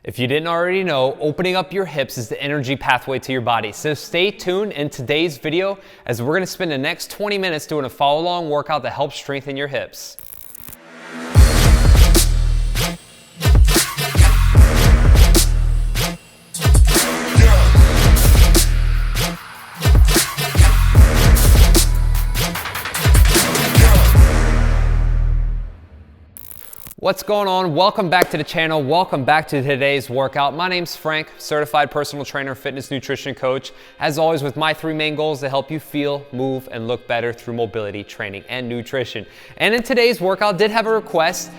If you didn't already know, opening up your hips is the energy pathway to your body. So stay tuned in today's video as we're gonna spend the next 20 minutes doing a follow-along workout that helps strengthen your hips. What's going on? Welcome back to the channel. Welcome back to today's workout. My name's Frank, certified personal trainer, fitness nutrition coach. As always, with my three main goals to help you feel, move, and look better through mobility, training, and nutrition. And in today's workout, did have a request.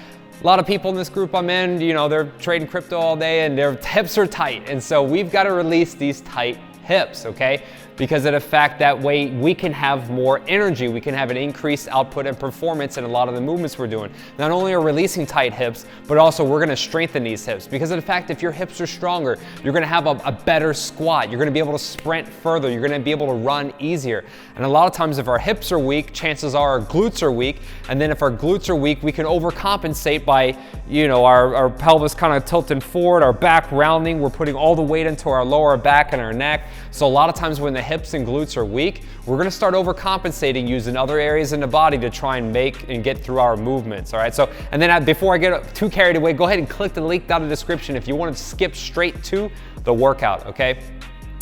A lot of people in this group I'm in, you know, they're trading crypto all day and their hips are tight. And so we've got to release these tight hips, okay? Because of the fact that way we can have more energy, we can have an increased output and performance in a lot of the movements we're doing. Not only are releasing tight hips, but also we're gonna strengthen these hips. Because of the fact if your hips are stronger, you're gonna have a better squat, you're gonna be able to sprint further, you're gonna be able to run easier. And a lot of times if our hips are weak, chances are our glutes are weak, and then if our glutes are weak, we can overcompensate by, you know, our pelvis kind of tilting forward, our back rounding, we're putting all the weight into our lower back and our neck. So a lot of times when the hips and glutes are weak, we're gonna start overcompensating using other areas in the body to try and make and get through our movements, all right? So, and then before I get too carried away, go ahead and click the link down in the description if you want to skip straight to the workout, okay?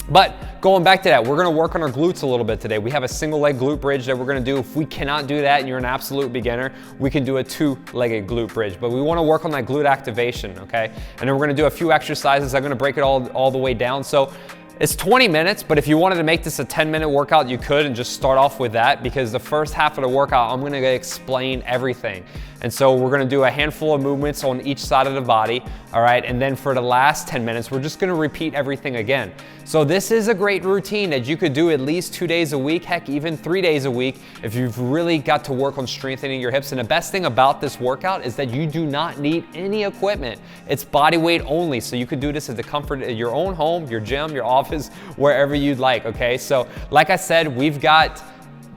But going back to that, we're gonna work on our glutes a little bit today. We have a single leg glute bridge that we're gonna do. If we cannot do that and you're an absolute beginner, we can do a two-legged glute bridge. But we wanna work on that glute activation, okay? And then we're gonna do a few exercises. I'm gonna break it all the way down. So it's 20 minutes, but if you wanted to make this a 10-minute workout, you could and just start off with that because the first half of the workout, I'm gonna explain everything. And so we're gonna do a handful of movements on each side of the body, all right? And then for the last 10 minutes, we're just gonna repeat everything again. So this is a great routine that you could do at least 2 days a week, heck, even 3 days a week if you've really got to work on strengthening your hips. And the best thing about this workout is that you do not need any equipment. It's body weight only, so you could do this at the comfort of your own home, your gym, your office, wherever you'd like, okay? So like I said, we've got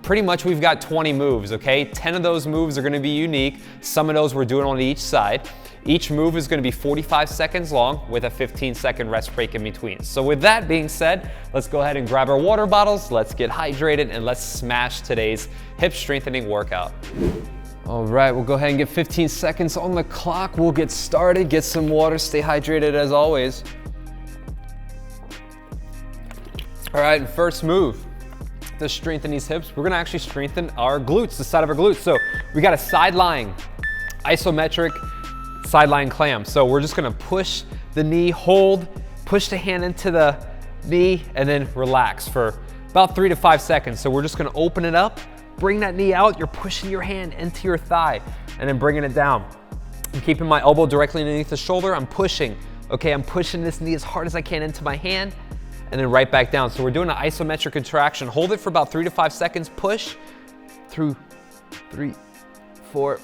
20 moves, okay? 10 of those moves are gonna be unique. Some of those we're doing on each side. Each move is gonna be 45 seconds long with a 15-second rest break in between. So with that being said, let's go ahead and grab our water bottles, let's get hydrated, and let's smash today's hip strengthening workout. All right, we'll go ahead and get 15 seconds on the clock. We'll get started, get some water, stay hydrated as always. All right, and first move. To strengthen these hips, we're gonna actually strengthen our glutes, the side of our glutes. So we got a sideline, isometric sideline clam. So we're just gonna push the knee, hold, push the hand into the knee, and then relax for about 3 to 5 seconds. So we're just gonna open it up, bring that knee out, you're pushing your hand into your thigh, and then bringing it down. I'm keeping my elbow directly underneath the shoulder, I'm pushing. Okay, I'm pushing this knee as hard as I can into my hand, and then right back down. So we're doing an isometric contraction. Hold it for about 3 to 5 seconds. Push through 3, 4,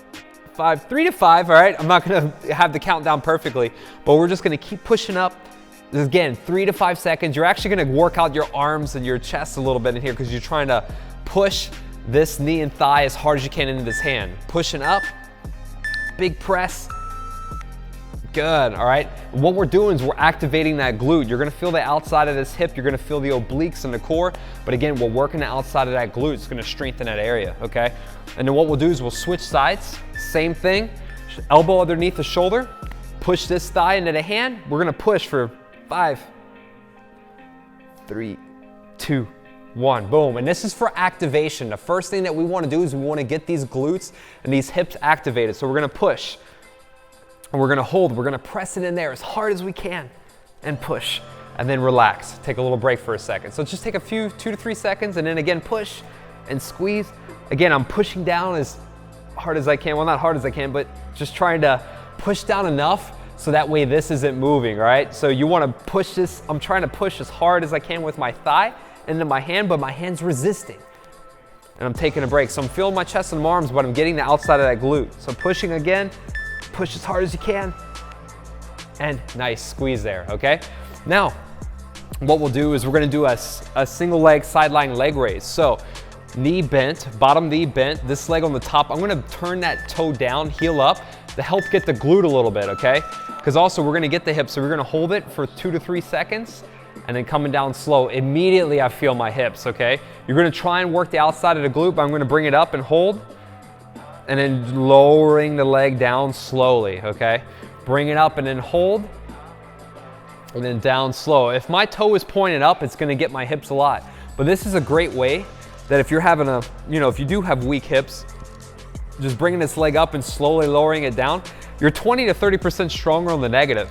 5, 3 to 5, all right? I'm not gonna have the countdown perfectly, but we're just gonna keep pushing up. Again, 3 to 5 seconds. You're actually gonna work out your arms and your chest a little bit in here because you're trying to push this knee and thigh as hard as you can into this hand. Pushing up, big press. Good, all right? What we're doing is we're activating that glute. You're gonna feel the outside of this hip, you're gonna feel the obliques and the core, but again, we're working the outside of that glute. It's gonna strengthen that area, okay? And then what we'll do is we'll switch sides, same thing, elbow underneath the shoulder, push this thigh into the hand. We're gonna push for 5, 3, 2, 1, boom. And this is for activation. The first thing that we wanna do is we wanna get these glutes and these hips activated. So we're gonna push. And we're gonna hold, we're gonna press it in there as hard as we can and push, and then relax. Take a little break for a second. So just take a few, 2 to 3 seconds, and then again, push and squeeze. Again, I'm pushing down as hard as I can. Well, not hard as I can, but just trying to push down enough so that way this isn't moving, all right? So you wanna push this, I'm trying to push as hard as I can with my thigh into my hand, but my hand's resisting. And I'm taking a break. So I'm feeling my chest and my arms, but I'm getting the outside of that glute. So pushing again, push as hard as you can, and nice squeeze there, okay? Now, what we'll do is we're gonna do a single leg sideline leg raise. So knee bent, bottom knee bent, this leg on the top. I'm gonna turn that toe down, heel up, to help get the glute a little bit, okay? because also we're gonna get the hips, so we're gonna hold it for 2 to 3 seconds, and then coming down slow. Immediately I feel my hips, okay? You're gonna try and work the outside of the glute, but I'm gonna bring it up and hold, and then lowering the leg down slowly, okay? Bring it up and then hold, and then down slow. If my toe is pointed up, it's gonna get my hips a lot. But this is a great way that if you're having a, if you do have weak hips, just bringing this leg up and slowly lowering it down, you're 20 to 30% stronger on the negative.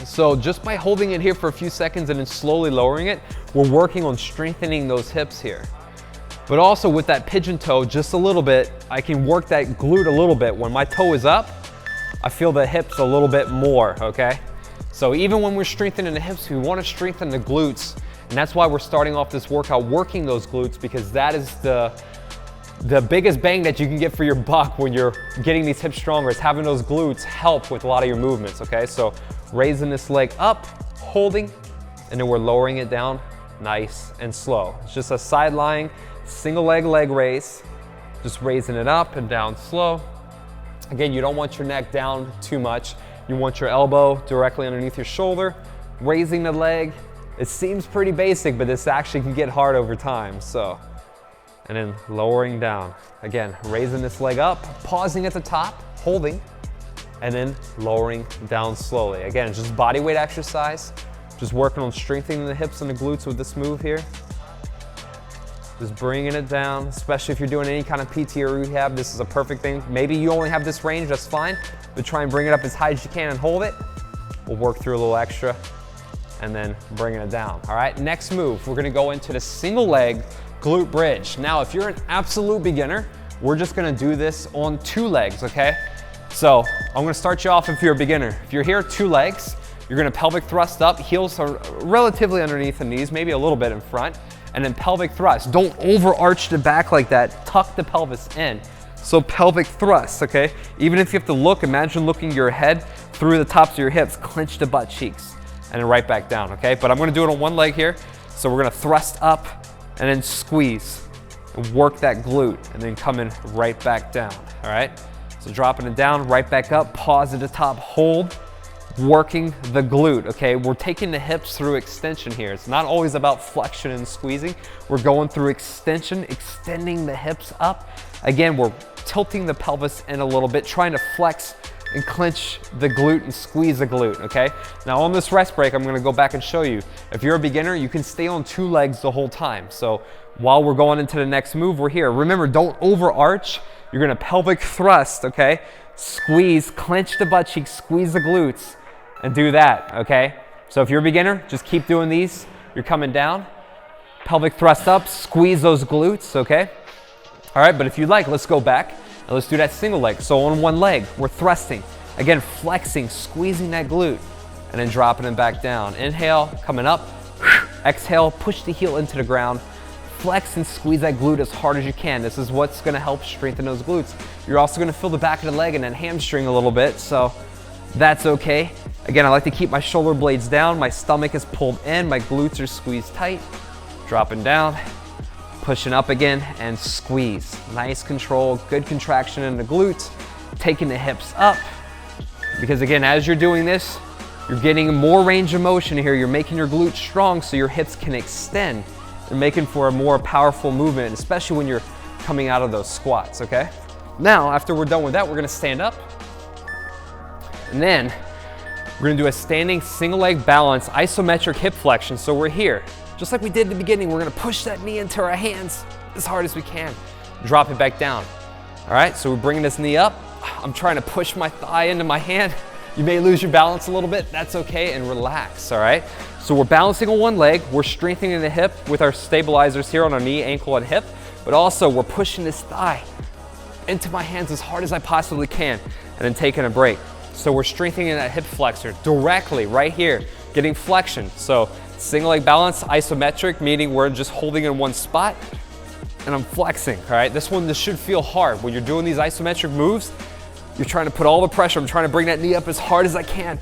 So just by holding it here for a few seconds and then slowly lowering it, we're working on strengthening those hips here. But also with that pigeon toe, just a little bit, I can work that glute a little bit. When my toe is up, I feel the hips a little bit more, okay? So even when we're strengthening the hips, we want to strengthen the glutes. And that's why we're starting off this workout working those glutes, because that is the biggest bang that you can get for your buck when you're getting these hips stronger, is having those glutes help with a lot of your movements, okay? So raising this leg up, holding, and then we're lowering it down nice and slow. It's just a sideline, single leg raise, just raising it up and down slow. Again, you don't want your neck down too much. You want your elbow directly underneath your shoulder, raising the leg. It seems pretty basic, but this actually can get hard over time, so. And then lowering down. Again, raising this leg up, pausing at the top, holding, and then lowering down slowly. Again, just body weight exercise, just working on strengthening the hips and the glutes with this move here. Just bringing it down, especially if you're doing any kind of PT or rehab, this is a perfect thing. Maybe you only have this range, that's fine, but try and bring it up as high as you can and hold it. We'll work through a little extra and then bringing it down. All right, next move, we're gonna go into the single leg glute bridge. Now, if you're an absolute beginner, we're just gonna do this on 2 legs, okay? So I'm gonna start you off if you're a beginner. If you're here, 2 legs, you're gonna pelvic thrust up, heels are relatively underneath the knees, maybe a little bit in front, and then pelvic thrust. Don't overarch the back like that, tuck the pelvis in. So pelvic thrust, okay? Even if you have to look, imagine looking your head through the tops of your hips, clench the butt cheeks, and then right back down, okay? But I'm gonna do it on 1 leg here. So we're gonna thrust up and then squeeze and work that glute and then coming right back down, all right? So dropping it down, right back up, pause at the top, hold, working the glute, okay? We're taking the hips through extension here. It's not always about flexion and squeezing. We're going through extension, extending the hips up. Again, we're tilting the pelvis in a little bit, trying to flex and clench the glute and squeeze the glute, okay? Now on this rest break, I'm gonna go back and show you. If you're a beginner, you can stay on 2 legs the whole time. So while we're going into the next move, we're here. Remember, don't overarch. You're gonna pelvic thrust, okay? Squeeze, clench the butt cheeks, squeeze the glutes, and do that, okay? So if you're a beginner, just keep doing these. You're coming down, pelvic thrust up, squeeze those glutes, okay? All right, but if you'd like, let's go back and let's do that single leg. So on 1 leg, we're thrusting. Again, flexing, squeezing that glute, and then dropping it back down. Inhale, coming up. Exhale, push the heel into the ground. Flex and squeeze that glute as hard as you can. This is what's gonna help strengthen those glutes. You're also gonna feel the back of the leg and then hamstring a little bit, so that's okay. Again, I like to keep my shoulder blades down, my stomach is pulled in, my glutes are squeezed tight. Dropping down, pushing up again, and squeeze. Nice control, good contraction in the glutes, taking the hips up. Because again, as you're doing this, you're getting more range of motion here. You're making your glutes strong so your hips can extend and making for a more powerful movement, especially when you're coming out of those squats, okay? Now, after we're done with that, we're gonna stand up. And then we're gonna do a standing single leg balance, isometric hip flexion. So we're here. Just like we did at the beginning, we're gonna push that knee into our hands as hard as we can. Drop it back down. All right, so we're bringing this knee up. I'm trying to push my thigh into my hand. You may lose your balance a little bit, that's okay, and relax, all right? So we're balancing on 1 leg, we're strengthening the hip with our stabilizers here on our knee, ankle, and hip, but also we're pushing this thigh into my hands as hard as I possibly can, and then taking a break. So we're strengthening that hip flexor directly right here, getting flexion. So single leg balance, isometric, meaning we're just holding in 1 spot, and I'm flexing, all right? This should feel hard. When you're doing these isometric moves, you're trying to put all the pressure. I'm trying to bring that knee up as hard as I can.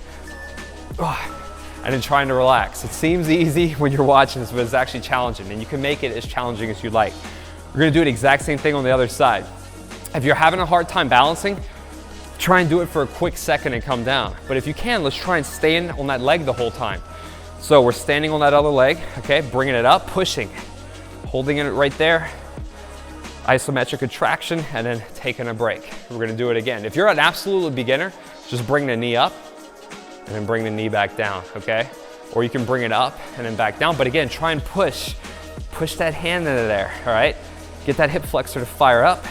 And then trying to relax. It seems easy when you're watching this, but it's actually challenging, and you can make it as challenging as you like. We're gonna do the exact same thing on the other side. If you're having a hard time balancing, try and do it for a quick second and come down. But if you can, let's try and stand on that leg the whole time. So we're standing on that other leg, okay, bringing it up, pushing, holding it right there, isometric contraction, and then taking a break. We're gonna do it again. If you're an absolute beginner, just bring the knee up and then bring the knee back down, okay? Or you can bring it up and then back down, but again, try and push that hand into there, all right? Get that hip flexor to fire up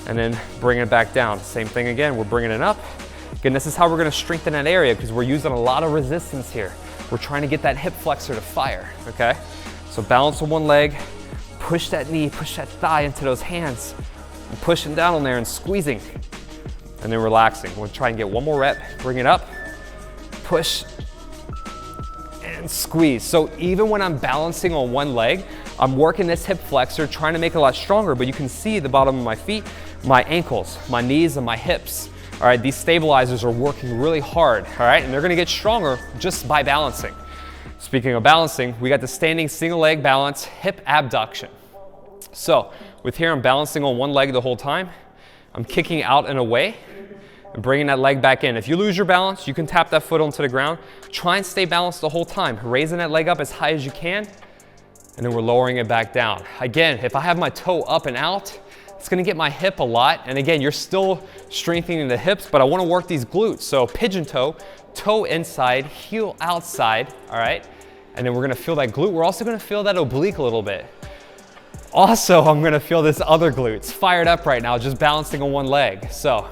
and then bring it back down. Same thing again, we're bringing it up. Again, this is how we're gonna strengthen that area because we're using a lot of resistance here. We're trying to get that hip flexor to fire, okay? So balance on one leg, push that knee, push that thigh into those hands, and pushing down on there and squeezing, and then relaxing. We'll try and get one more rep, bring it up, push, and squeeze. So even when I'm balancing on one leg, I'm working this hip flexor, trying to make it a lot stronger, but you can see the bottom of my feet, my ankles, my knees, and my hips. All right, these stabilizers are working really hard, all right? And they're gonna get stronger just by balancing. Speaking of balancing, we got the standing single leg balance, hip abduction. So with here, I'm balancing on one leg the whole time. I'm kicking out and away and bringing that leg back in. If you lose your balance, you can tap that foot onto the ground. Try and stay balanced the whole time, raising that leg up as high as you can, and then we're lowering it back down. Again, if I have my toe up and out, it's gonna get my hip a lot. And again, you're still strengthening the hips, but I wanna work these glutes. So pigeon toe, toe inside, heel outside, all right? And then we're gonna feel that glute. We're also gonna feel that oblique a little bit. Also, I'm gonna feel this other glute. It's fired up right now, just balancing on one leg. So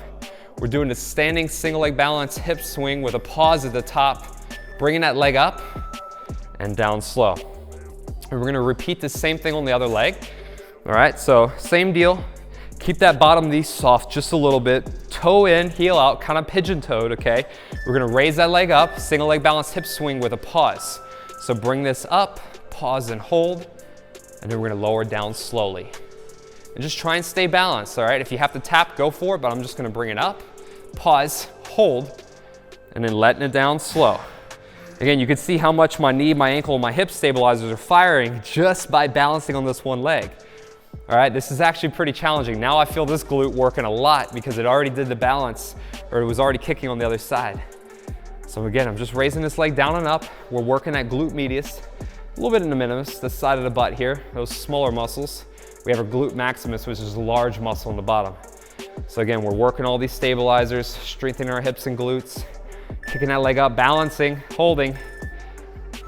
we're doing the standing single leg balance hip swing with a pause at the top, bringing that leg up and down slow. And we're gonna repeat the same thing on the other leg. All right, so same deal. Keep that bottom knee soft just a little bit. Toe in, heel out, kind of pigeon-toed, okay? We're gonna raise that leg up, single leg balance hip swing with a pause. So bring this up, pause and hold, and then we're gonna lower down slowly. And just try and stay balanced, all right? If you have to tap, go for it, but I'm just gonna bring it up, pause, hold, and then letting it down slow. Again, you can see how much my knee, my ankle, and my hip stabilizers are firing just by balancing on this one leg. All right, this is actually pretty challenging. Now I feel this glute working a lot because it already did the balance, or it was already kicking on the other side. So again, I'm just raising this leg down and up. We're working that glute medius, a little bit in the minimus, the side of the butt here, those smaller muscles. We have our glute maximus, which is a large muscle on the bottom. So again, we're working all these stabilizers, strengthening our hips and glutes, kicking that leg up, balancing, holding,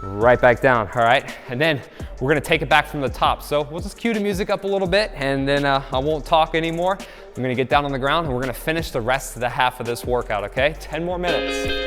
right back down, all right? And then we're gonna take it back from the top. So we'll just cue the music up a little bit, and then I won't talk anymore. I'm gonna get down on the ground, and we're gonna finish the rest of the half of this workout, okay? 10 more minutes.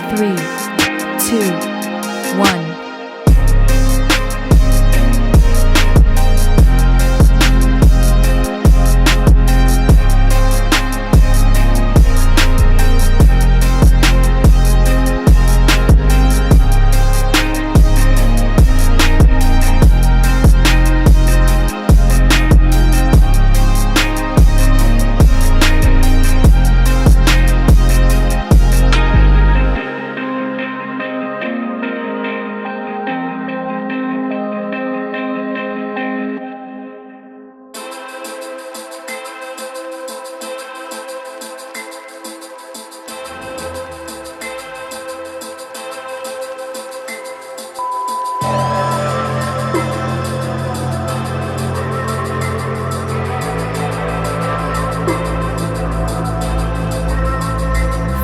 3, 2, 1.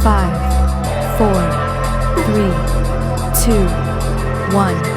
5, 4, 3, 2, 1.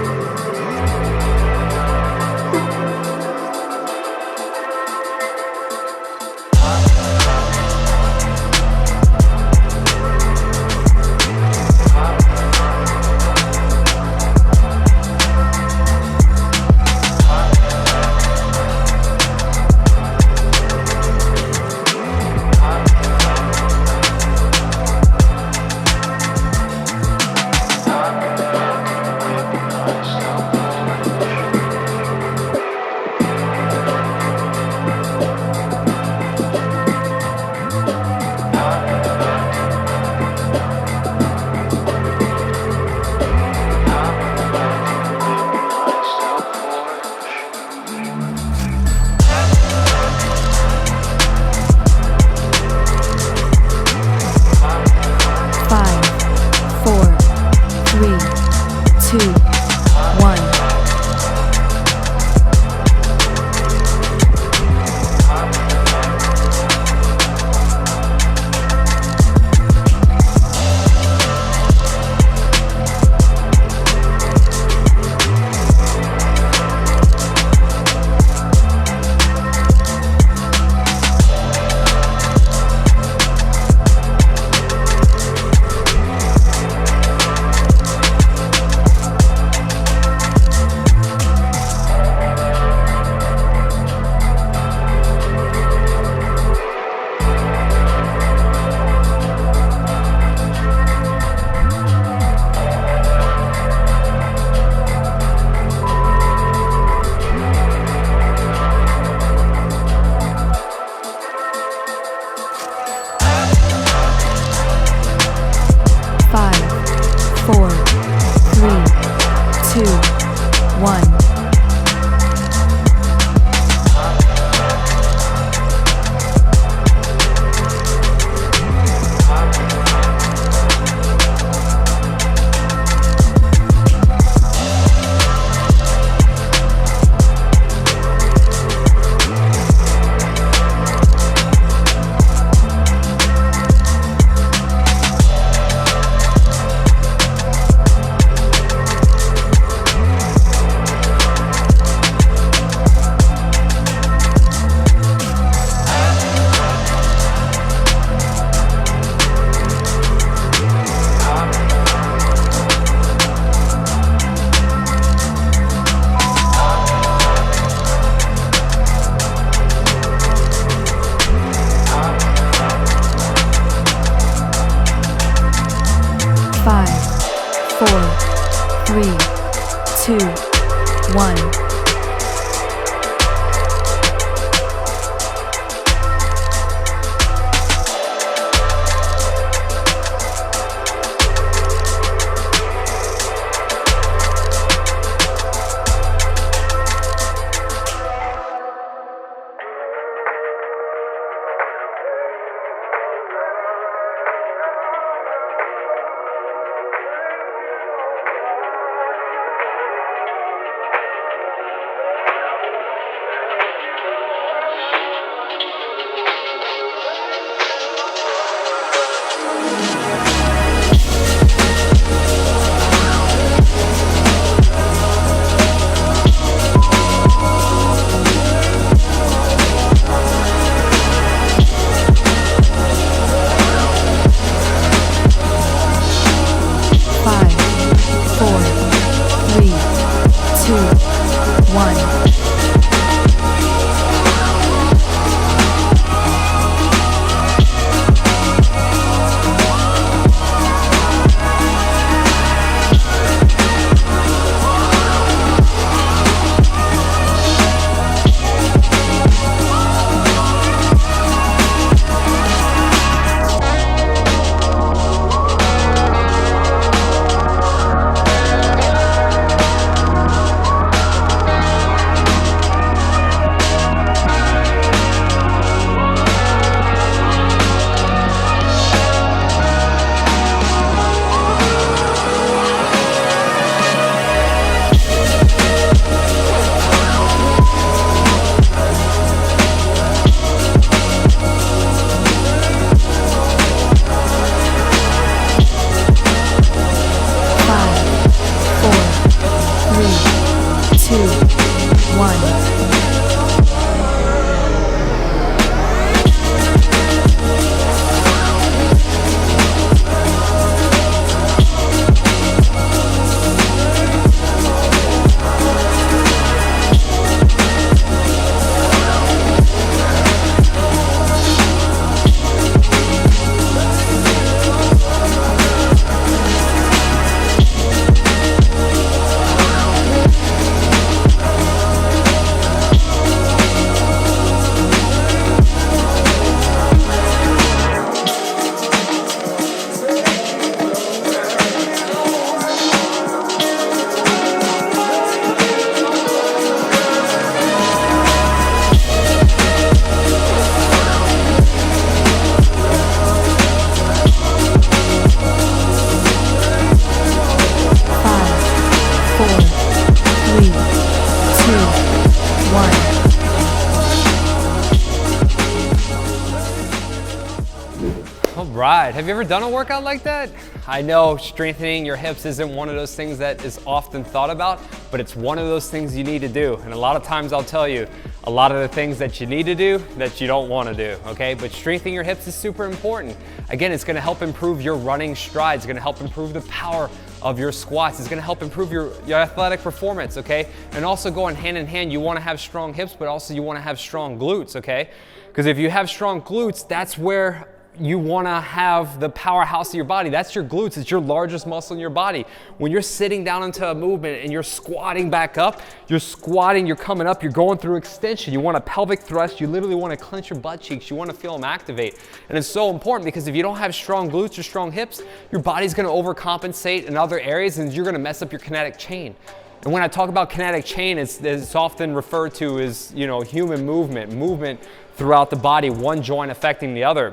right, have you ever done a workout like that? I know strengthening your hips isn't one of those things that is often thought about, but it's one of those things you need to do. And a lot of times I'll tell you, a lot of the things that you need to do that you don't want to do, okay? But strengthening your hips is super important. Again, it's gonna help improve your running strides, it's gonna help improve the power of your squats, it's gonna help improve your athletic performance, okay? And also going hand in hand, you wanna have strong hips, but also you wanna have strong glutes, okay? Because if you have strong glutes, that's where you wanna have the powerhouse of your body. That's your glutes, it's your largest muscle in your body. When you're sitting down into a movement and you're squatting back up, you're squatting, you're coming up, you're going through extension. You want a pelvic thrust, you literally wanna clench your butt cheeks, you wanna feel them activate. And it's so important because if you don't have strong glutes or strong hips, your body's gonna overcompensate in other areas and you're gonna mess up your kinetic chain. And when I talk about kinetic chain, it's often referred to as, human movement throughout the body, one joint affecting the other.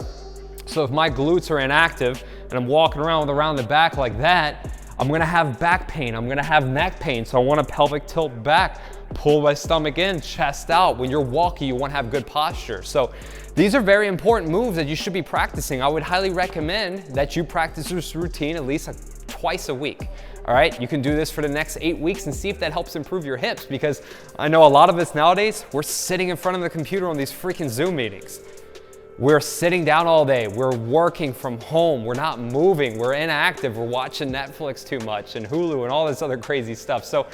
So if my glutes are inactive and I'm walking around the back like that, I'm gonna have back pain, I'm gonna have neck pain. So I want a pelvic tilt back, pull my stomach in, chest out. When you're walking, you wanna have good posture. So these are very important moves that you should be practicing. I would highly recommend that you practice this routine at least twice a week. All right, you can do this for the next 8 weeks and see if that helps improve your hips, because I know a lot of us nowadays, we're sitting in front of the computer on these freaking Zoom meetings. We're sitting down all day, we're working from home, we're not moving, we're inactive, we're watching Netflix too much and Hulu and all this other crazy stuff. So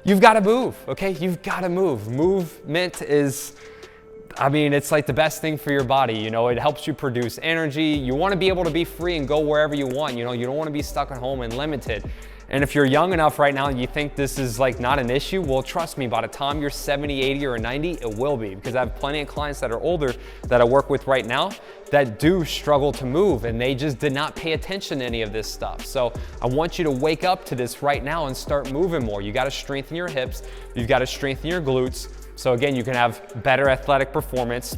you've gotta move, okay? You've gotta move. Movement is, it's like the best thing for your body. It helps you produce energy. You wanna be able to be free and go wherever you want. You don't wanna be stuck at home and limited. And if you're young enough right now and you think this is not an issue, well, trust me, by the time you're 70, 80, or 90, it will be. Because I have plenty of clients that are older that I work with right now that do struggle to move and they just did not pay attention to any of this stuff. So I want you to wake up to this right now and start moving more. You gotta strengthen your hips, you've gotta strengthen your glutes. So again, you can have better athletic performance,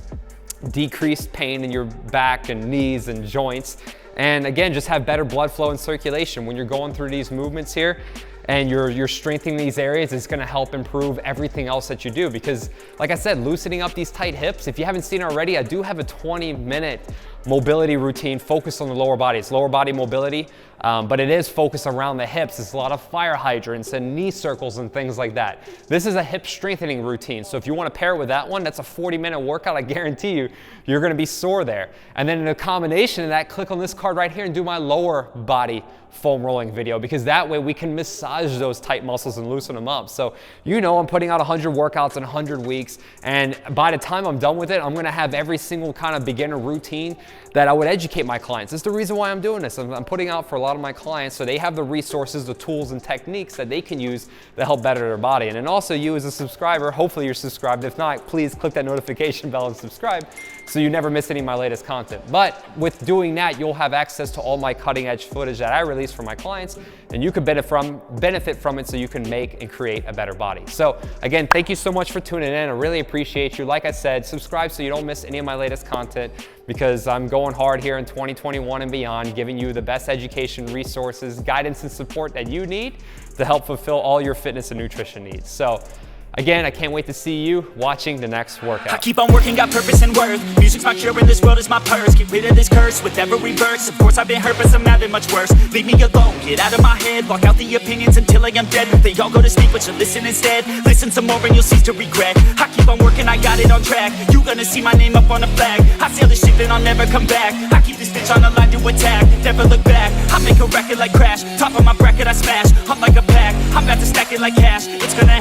decreased pain in your back and knees and joints. And again, just have better blood flow and circulation. When you're going through these movements here and you're strengthening these areas, it's gonna help improve everything else that you do. Because like I said, loosening up these tight hips, if you haven't seen it already, I do have a 20-minute mobility routine focused on the lower body. It's lower body mobility, but it is focused around the hips. It's a lot of fire hydrants and knee circles and things like that. This is a hip strengthening routine. So if you want to pair it with that one, that's a 40-minute workout. I guarantee you, you're going to be sore there. And then in a combination of that, click on this card right here and do my lower body foam rolling video, because that way we can massage those tight muscles and loosen them up. So you know I'm putting out 100 workouts in 100 weeks, and by the time I'm done with it, I'm gonna have every single kind of beginner routine that I would educate my clients. That's the reason why I'm doing this. I'm putting out for a lot of my clients so they have the resources, the tools and techniques that they can use to help better their body. And then also you as a subscriber, hopefully you're subscribed. If not, please click that notification bell and subscribe so you never miss any of my latest content. But with doing that, you'll have access to all my cutting edge footage that I release for my clients, and you can benefit from it so you can make and create a better body. So again, thank you so much for tuning in. I really appreciate you. Like I said, subscribe so you don't miss any of my latest content, because I'm going hard here in 2021 and beyond, giving you the best education, resources, guidance, and support that you need to help fulfill all your fitness and nutrition needs. So again, I can't wait to see you watching the next workout. I keep on working, got purpose and worth. Music's my cure and this world is my purse. Get rid of this curse with every verse. Of course I've been hurt, but some have it much worse. Leave me alone, get out of my head. Block out the opinions until I am dead. They all go to sleep, but you listen instead. Listen some more and you'll cease to regret. I keep on working, I got it on track. You gonna see my name up on the flag. I sail this ship and I'll never come back. I keep this bitch on the line to attack, never look back. I make a record like Crash, top of my bracket I smash. Hot like a pack, I'm about to stack it like cash. It's gonna